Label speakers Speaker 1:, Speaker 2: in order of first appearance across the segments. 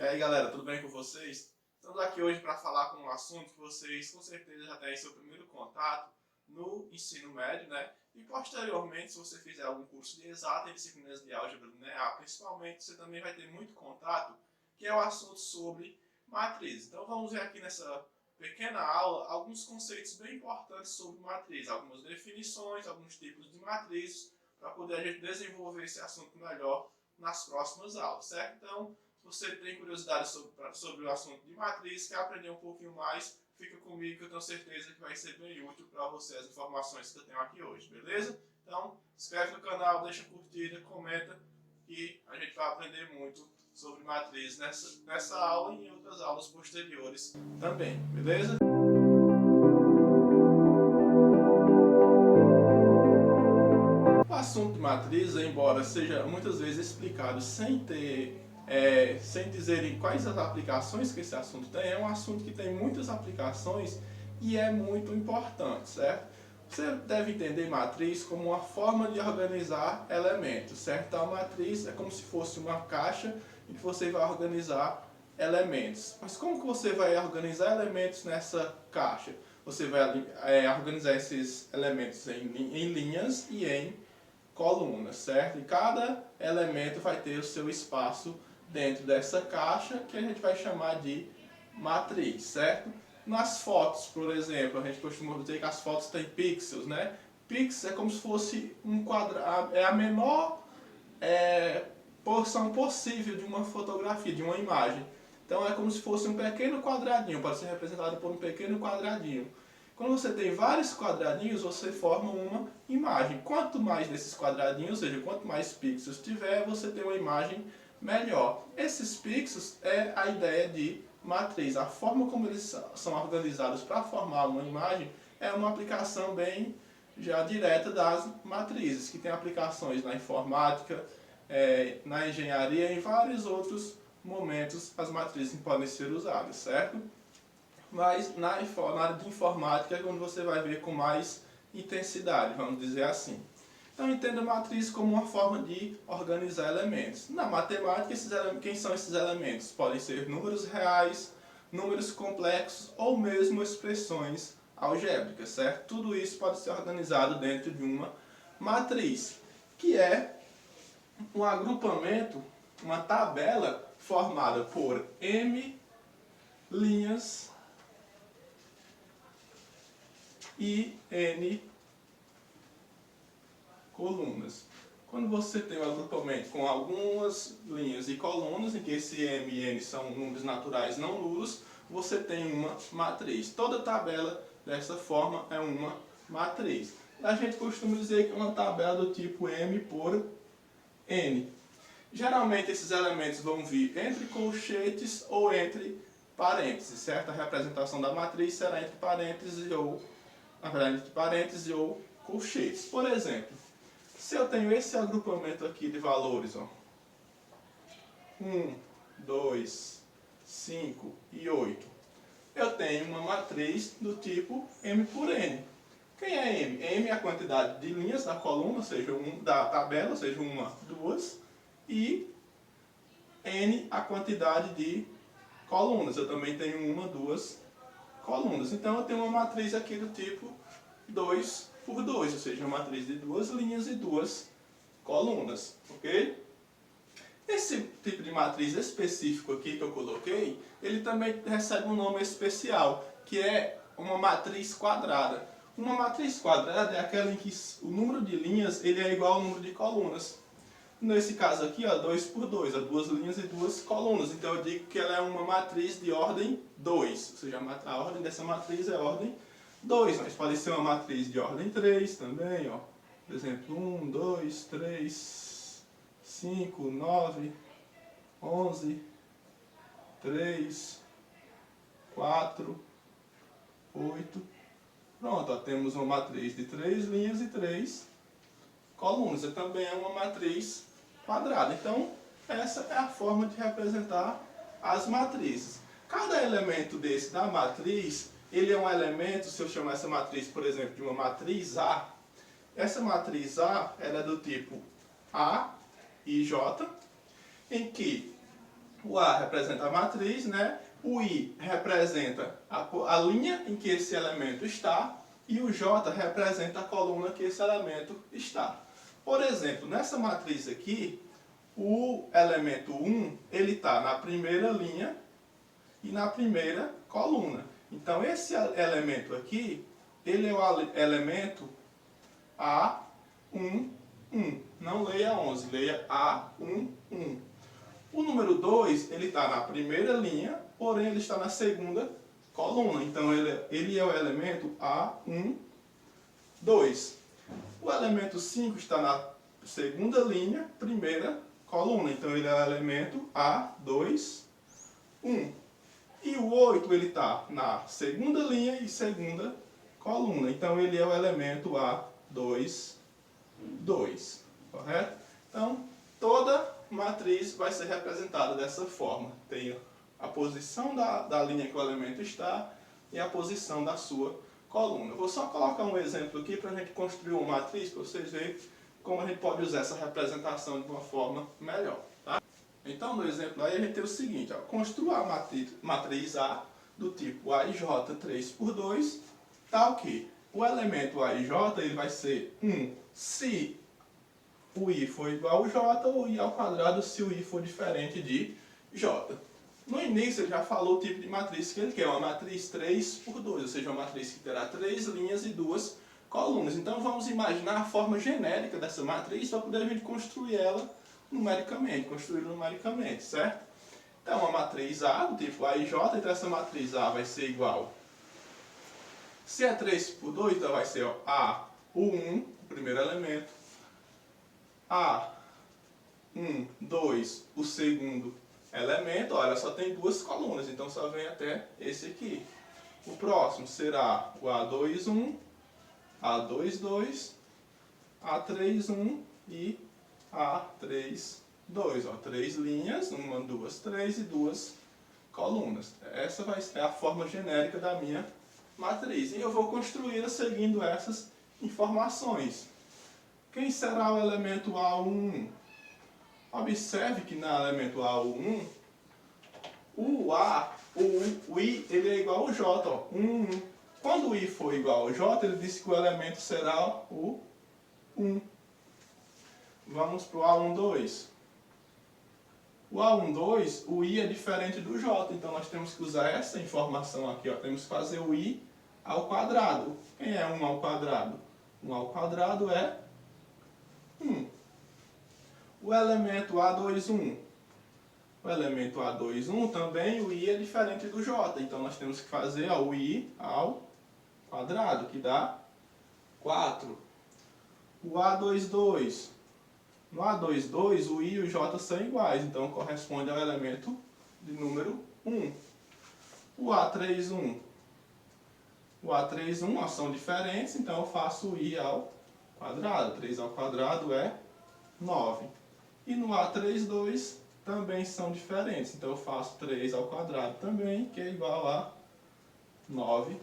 Speaker 1: aí galera, tudo bem com vocês? Estamos aqui hoje para falar com um assunto que vocês com certeza já têm seu primeiro contato no ensino médio, né? E posteriormente, se você fizer algum curso de exata e disciplinas de álgebra linear, principalmente, você também vai ter muito contato, que é o assunto sobre matrizes. Então vamos ver aqui nessa pequena aula alguns conceitos bem importantes sobre matriz, algumas definições, alguns tipos de matrizes, para poder a gente desenvolver esse assunto melhor nas próximas aulas, certo? Então, se você tem curiosidade sobre o assunto de matriz, quer aprender um pouquinho mais, fica comigo que eu tenho certeza que vai ser bem útil para você as informações que eu tenho aqui hoje, beleza? Então, se inscreve no canal, deixa curtida, comenta e a gente vai aprender muito sobre matriz nessa aula e em outras aulas posteriores também, beleza? O assunto de matriz, embora seja muitas vezes explicado sem dizerem quais as aplicações que esse assunto tem, é um assunto que tem muitas aplicações e é muito importante, certo? Você deve entender matriz como uma forma de organizar elementos, certo? Então, a matriz é como se fosse uma caixa em que você vai organizar elementos. Mas como que você vai organizar elementos nessa caixa? Você vai organizar esses elementos em linhas e em colunas, certo? E cada elemento vai ter o seu espaço dentro dessa caixa, que a gente vai chamar de matriz, certo? Nas fotos, por exemplo, a gente costuma dizer que as fotos têm pixels, né? Pixels é como se fosse um quadrado, é a menor porção possível de uma fotografia, de uma imagem. Então é como se fosse um pequeno quadradinho, pode ser representado por um pequeno quadradinho. Quando você tem vários quadradinhos, você forma uma imagem. Quanto mais desses quadradinhos, ou seja, quanto mais pixels tiver, você tem uma imagem melhor. Esses pixels é a ideia de matriz. A forma como eles são organizados para formar uma imagem é uma aplicação bem já direta das matrizes, que tem aplicações na informática, na engenharia e em vários outros momentos as matrizes podem ser usadas, certo? Mas na área de informática é quando você vai ver com mais intensidade, vamos dizer assim. Então entenda a matriz como uma forma de organizar elementos. Na matemática, quem são esses elementos? Podem ser números reais, números complexos ou mesmo expressões algébricas, certo? Tudo isso pode ser organizado dentro de uma matriz, que é um agrupamento, uma tabela formada por M linhas e N colunas. Quando você tem um agrupamento com algumas linhas e colunas, em que esse M e N são números naturais não nulos, você tem uma matriz. Toda tabela dessa forma é uma matriz. A gente costuma dizer que é uma tabela do tipo M por N. Geralmente esses elementos vão vir entre colchetes ou entre parênteses, certo? A representação da matriz será entre parênteses ou colchetes. Por exemplo, se eu tenho esse agrupamento aqui de valores, ó, 1, 2, 5 e 8, eu tenho uma matriz do tipo M por N. Quem é M? M é a quantidade de linhas da coluna, ou seja, da tabela, ou seja, uma, duas, e N a quantidade de colunas. Eu também tenho uma, duas colunas. Então eu tenho uma matriz aqui do tipo 2 por 2, ou seja, uma matriz de duas linhas e duas colunas, ok? Esse tipo de matriz específico aqui que eu coloquei, ele também recebe um nome especial, que é uma matriz quadrada. Uma matriz quadrada é aquela em que o número de linhas ele é igual ao número de colunas. Nesse caso aqui, 2 por 2, duas linhas e duas colunas. Então eu digo que ela é uma matriz de ordem 2, ou seja, a ordem dessa matriz é ordem 2, mas pode ser uma matriz de ordem 3 também, ó. Por exemplo, 1, 2, 3, 5, 9, 11, 3, 4, 8. Pronto, ó, temos uma matriz de 3 linhas e 3 colunas. E também é uma matriz quadrada. Então, essa é a forma de representar as matrizes. Cada elemento desse da matriz, ele é um elemento, se eu chamar essa matriz, por exemplo, de uma matriz A, essa matriz A ela é do tipo A e J, em que O A representa a matriz, né? O I representa a linha em que esse elemento está e o J representa a coluna que esse elemento está. Por exemplo, nessa matriz aqui, o elemento 1 ele está na primeira linha e na primeira coluna. Então esse elemento aqui, ele é o elemento A11. Não leia 11, leia A11. O número 2, ele está na primeira linha, porém ele está na segunda coluna. Então ele é o elemento A12. O elemento 5 está na segunda linha, primeira coluna. Então ele é o elemento A21. E o 8 ele está na segunda linha e segunda coluna. Então ele é o elemento A22. Correto? Então toda matriz vai ser representada dessa forma. Tem a posição da linha que o elemento está e a posição da sua coluna. Eu vou só colocar um exemplo aqui para a gente construir uma matriz, para vocês verem como a gente pode usar essa representação de uma forma melhor. Tá? Então, no exemplo aí, a gente tem o seguinte: ó, construa a matriz A do tipo AIJ 3×2, tal que o elemento AIJ ele vai ser 1 se o I for igual ao J, ou I ao quadrado se o I for diferente de J. No início ele já falou o tipo de matriz que ele quer, uma matriz 3×2, ou seja, uma matriz que terá 3 linhas e 2 colunas. Então vamos imaginar a forma genérica dessa matriz para poder a gente construir ela numericamente, certo? Então a matriz A, do tipo AIJ, então essa matriz A vai ser igual. Se é 3×2, então vai ser A1, o primeiro elemento, A2, o segundo elemento, olha, só tem 2 colunas, então só vem até esse aqui. O próximo será o A21, A22, A31 e A32. Ó, 3 linhas, 1, 2, 3 e 2 colunas. Essa vai ser a forma genérica da minha matriz. E eu vou construí-la seguindo essas informações. Quem será o elemento A1? Observe que no elemento A1, o I ele é igual ao J. Ó. Quando o I for igual ao J, ele diz que o elemento será o 1. Vamos para o A12. O A12, o I é diferente do J, então nós temos que usar essa informação aqui. Ó. Temos que fazer o I ao quadrado. Quem é 1 ao quadrado? 1 ao quadrado é 1. O elemento A21. O elemento A21 também, o I é diferente do J. Então nós temos que fazer o I ao quadrado, que dá 4. O A22. No A22, o I e o J são iguais, então corresponde ao elemento de número 1. O A31. O A31 são diferentes, então eu faço o I ao quadrado. 3 ao quadrado é 9. E no A32 também são diferentes, então eu faço 3 ao quadrado também, que é igual a 9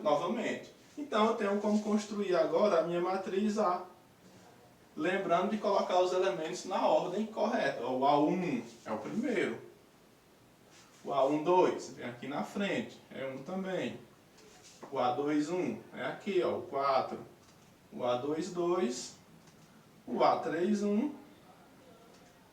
Speaker 1: novamente. Então eu tenho como construir agora a minha matriz A. Lembrando de colocar os elementos na ordem correta. O A1 é o primeiro. O A12 vem aqui na frente, é 1 também. O A21 é aqui, ó, o 4. O A22, o A31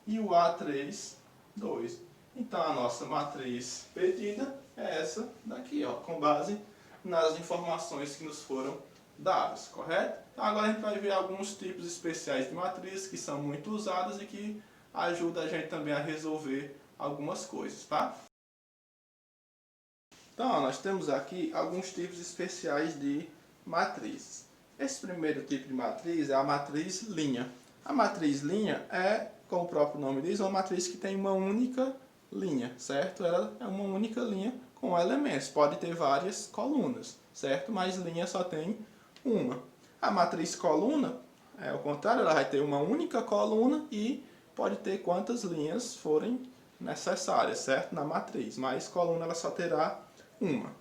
Speaker 1: e o A32. Então a nossa matriz pedida é essa daqui, ó, com base nas informações que nos foram dadas, correto? Então agora a gente vai ver alguns tipos especiais de matrizes que são muito usadas e que ajudam a gente também a resolver algumas coisas, tá? Então ó, nós temos aqui alguns tipos especiais de matrizes. Esse primeiro tipo de matriz é a matriz linha. A matriz linha é, como o próprio nome diz, uma matriz que tem uma única linha, certo? Ela é uma única linha com elementos. Pode ter várias colunas, certo? Mas linha só tem uma. A matriz coluna é o contrário, ela vai ter uma única coluna e pode ter quantas linhas forem necessárias, certo? Na matriz, mas coluna ela só terá uma.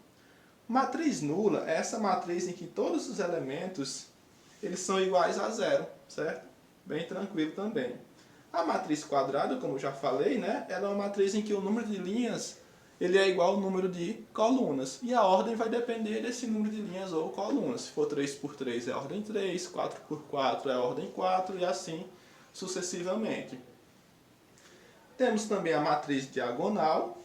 Speaker 1: Matriz nula é essa matriz em que todos os elementos eles são iguais a zero, certo? Bem tranquilo também. A matriz quadrada, como eu já falei, né, ela é uma matriz em que o número de linhas ele é igual ao número de colunas. E a ordem vai depender desse número de linhas ou colunas. Se for 3 por 3 é a ordem 3, 4 por 4 é a ordem 4 e assim sucessivamente. Temos também a matriz diagonal,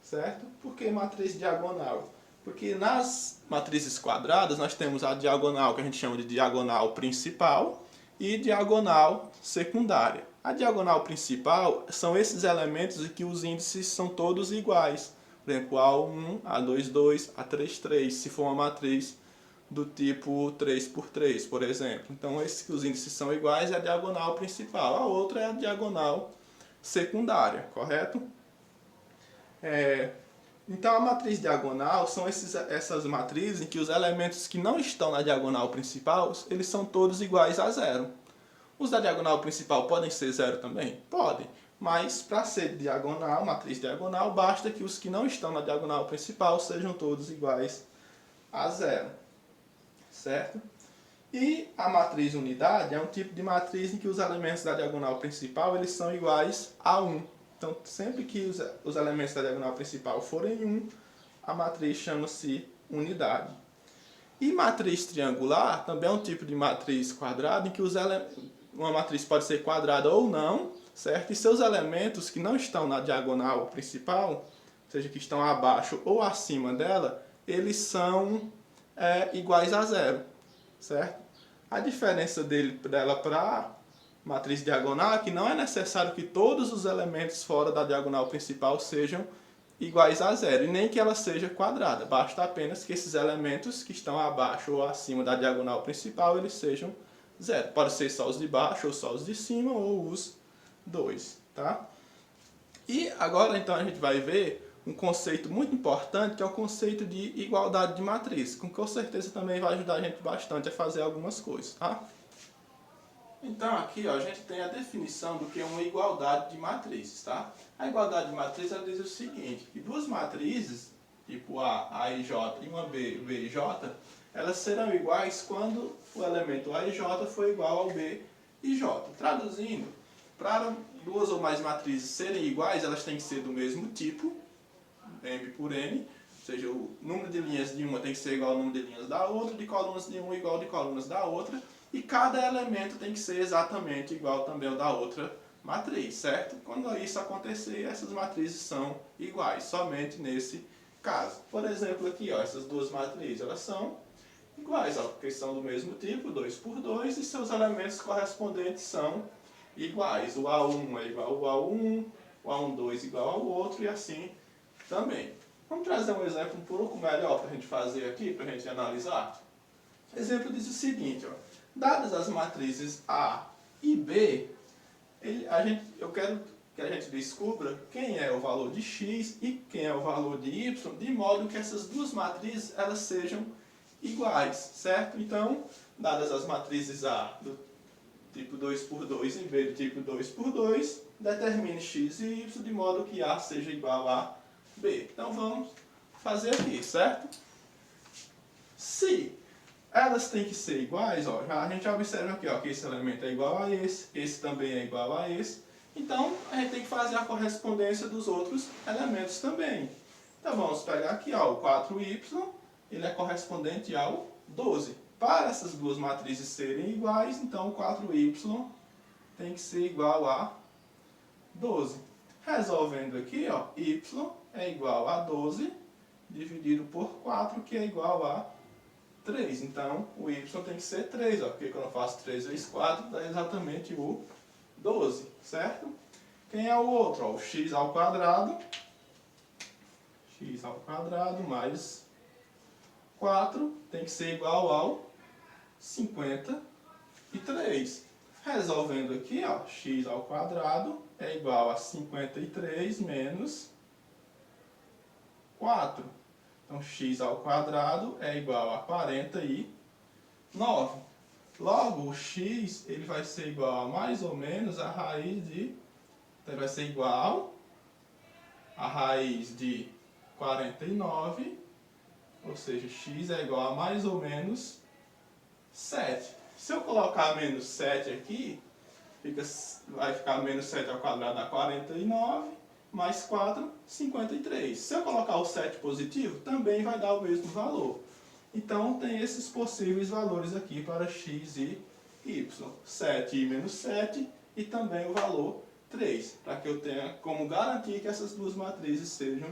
Speaker 1: certo? Por que matriz diagonal? Porque nas matrizes quadradas nós temos a diagonal que a gente chama de diagonal principal e diagonal secundária. A diagonal principal são esses elementos em que os índices são todos iguais. Por exemplo, A1, A22, A33, se for uma matriz do tipo 3 por 3, por exemplo. Então, esses que os índices são iguais é a diagonal principal. A outra é a diagonal secundária, correto? Então, a matriz diagonal são essas matrizes em que os elementos que não estão na diagonal principal, eles são todos iguais a zero. Os da diagonal principal podem ser zero também? Podem. Mas, para ser diagonal, matriz diagonal, basta que os que não estão na diagonal principal sejam todos iguais a zero. Certo? E a matriz unidade é um tipo de matriz em que os elementos da diagonal principal eles são iguais a 1. Então, sempre que os elementos da diagonal principal forem 1, a matriz chama-se unidade. E matriz triangular também é um tipo de matriz quadrada em que uma matriz pode ser quadrada ou não, certo? E seus elementos que não estão na diagonal principal, ou seja, que estão abaixo ou acima dela, eles são iguais a zero, certo? A diferença dela para matriz diagonal é que não é necessário que todos os elementos fora da diagonal principal sejam iguais a zero, e nem que ela seja quadrada. Basta apenas que esses elementos que estão abaixo ou acima da diagonal principal, eles sejam zero. Pode ser só os de baixo, ou só os de cima, ou os dois, tá? E agora, então, a gente vai ver um conceito muito importante, que é o conceito de igualdade de matriz, com certeza também vai ajudar a gente bastante a fazer algumas coisas, tá? Então aqui ó, a gente tem a definição do que é uma igualdade de matrizes, tá? A igualdade de matriz ela diz o seguinte, que duas matrizes, tipo A e J, e uma B e J, elas serão iguais quando o elemento A e J for igual ao B e J. Traduzindo, para duas ou mais matrizes serem iguais, elas têm que ser do mesmo tipo, M por N, ou seja, o número de linhas de uma tem que ser igual ao número de linhas da outra, de colunas de uma igual de colunas da outra, e cada elemento tem que ser exatamente igual também ao da outra matriz, certo? Quando isso acontecer, essas matrizes são iguais, somente nesse caso. Por exemplo, aqui, ó, essas duas matrizes, elas são iguais, ó, porque são do mesmo tipo, 2 por 2, e seus elementos correspondentes são iguais. O A1 é igual ao A1, o A12 igual ao outro, e assim também. Vamos trazer um exemplo um pouco melhor para a gente fazer aqui, para a gente analisar. O exemplo diz o seguinte, ó. Dadas as matrizes A e B, eu quero que a gente descubra quem é o valor de x e quem é o valor de y, de modo que essas duas matrizes elas sejam iguais, certo? Então, dadas as matrizes A do tipo 2 por 2 e B do tipo 2 por 2, determine x e y de modo que A seja igual a B. Então vamos fazer aqui, certo? Se elas têm que ser iguais, ó, a gente já observa aqui ó, que esse elemento é igual a esse também é igual a esse. Então, a gente tem que fazer a correspondência dos outros elementos também. Então, vamos pegar aqui ó, o 4y, ele é correspondente ao 12. Para essas duas matrizes serem iguais, então o 4y tem que ser igual a 12. Resolvendo aqui, ó, y é igual a 12 dividido por 4, que é igual a 3. Então, o y tem que ser 3, ó, porque quando eu faço 3 vezes 4, dá exatamente o 12, certo? Quem é o outro? Ó, o x ao quadrado mais 4 tem que ser igual ao 53. Resolvendo aqui, ó, x ao quadrado é igual a 53 menos 4. Então, x ao quadrado é igual a 49. Logo, o x ele vai ser igual a mais ou menos a raiz de... Então, vai ser igual a raiz de 49, ou seja, x é igual a mais ou menos 7. Se eu colocar menos 7 aqui, vai ficar menos 7 ao quadrado dá 49, mais 4, 53. Se eu colocar o 7 positivo, também vai dar o mesmo valor. Então, tem esses possíveis valores aqui para x e y. 7 e menos 7 e também o valor 3, para que eu tenha como garantir que essas duas matrizes sejam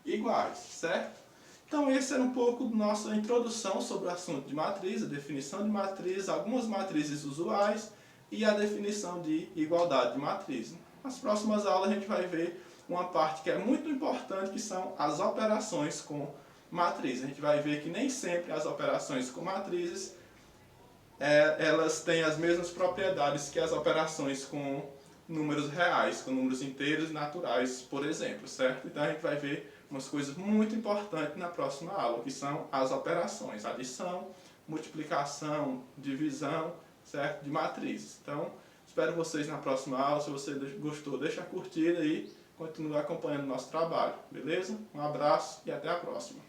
Speaker 1: iguais, certo? Então, esse era um pouco da nossa introdução sobre o assunto de matriz, a definição de matriz, algumas matrizes usuais e a definição de igualdade de matriz. Nas próximas aulas a gente vai ver uma parte que é muito importante, que são as operações com matriz. A gente vai ver que nem sempre as operações com matrizes elas têm as mesmas propriedades que as operações com números reais, com números inteiros e naturais, por exemplo, certo? Então a gente vai ver umas coisas muito importantes na próxima aula, que são as operações, adição, multiplicação, divisão, certo? De matrizes. Então, espero vocês na próxima aula. Se você gostou, deixa a curtida e continue acompanhando o nosso trabalho, beleza? Um abraço e até a próxima.